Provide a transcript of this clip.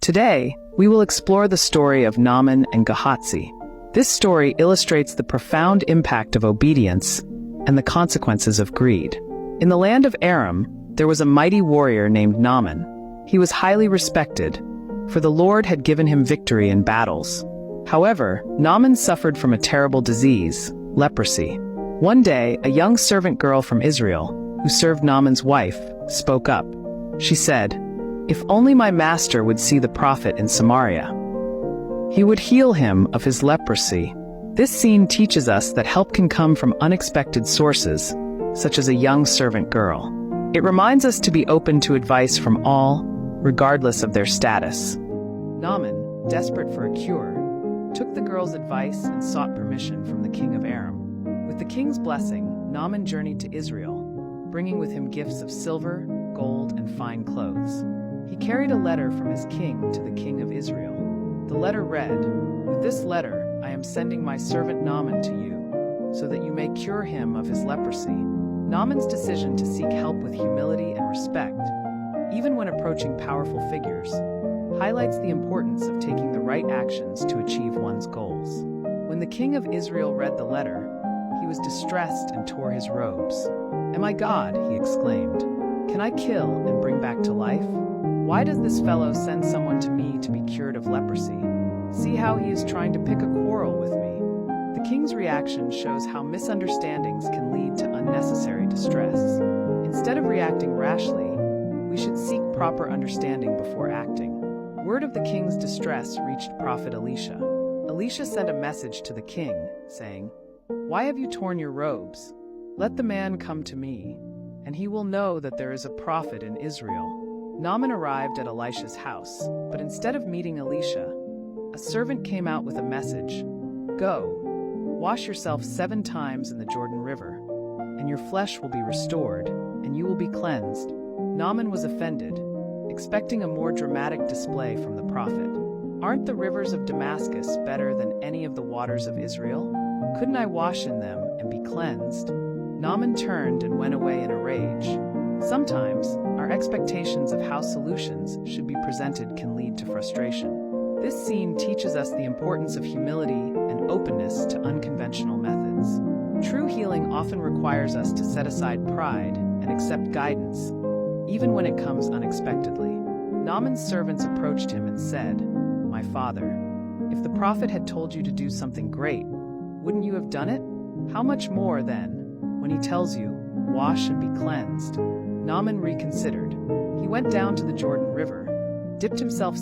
Today, we will explore the story of Naaman and Gehazi. This story illustrates the profound impact of obedience and the consequences of greed. In the land of Aram, there was a mighty warrior named Naaman. He was highly respected, for the Lord had given him victory in battles. However, Naaman suffered from a terrible disease, leprosy. One day, a young servant girl from Israel, who served Naaman's wife, spoke up. She said, "If only my master would see the prophet in Samaria. He would heal him of his leprosy." This scene teaches us that help can come from unexpected sources, such as a young servant girl. It reminds us to be open to advice from all, regardless of their status. Naaman, desperate for a cure, took the girl's advice and sought permission from the king of Aram. With the king's blessing, Naaman journeyed to Israel, bringing with him gifts of silver, gold, and fine clothes. He carried a letter from his king to the king of Israel. The letter read, "With this letter, I am sending my servant Naaman to you, so that you may cure him of his leprosy." Naaman's decision to seek help with humility and respect, even when approaching powerful figures, highlights the importance of taking the right actions to achieve one's goals. When the king of Israel read the letter, he was distressed and tore his robes. "Am I God?" he exclaimed. "Can I kill and bring back to life? Why does this fellow send someone to me to be cured of leprosy? See how he is trying to pick a quarrel with me." The king's reaction shows how misunderstandings can lead to unnecessary distress. Instead of reacting rashly, we should seek proper understanding before acting. Word of the king's distress reached Prophet Elisha. Elisha sent a message to the king, saying, "Why have you torn your robes? Let the man come to me, and he will know that there is a prophet in Israel." Naaman arrived at Elisha's house, but instead of meeting Elisha, a servant came out with a message. "Go, wash yourself 7 times in the Jordan River, and your flesh will be restored, and you will be cleansed." Naaman was offended, expecting a more dramatic display from the prophet. "Aren't the rivers of Damascus better than any of the waters of Israel? Couldn't I wash in them and be cleansed?" Naaman turned and went away in a rage. Sometimes, our expectations of how solutions should be presented can lead to frustration. This scene teaches us the importance of humility and openness to unconventional methods. True healing often requires us to set aside pride and accept guidance, even when it comes unexpectedly. Naaman's servants approached him and said, "My father, if the prophet had told you to do something great, wouldn't you have done it? How much more, then, when he tells you, 'Wash and be cleansed'?" Naaman reconsidered. He went down to the Jordan River, dipped himself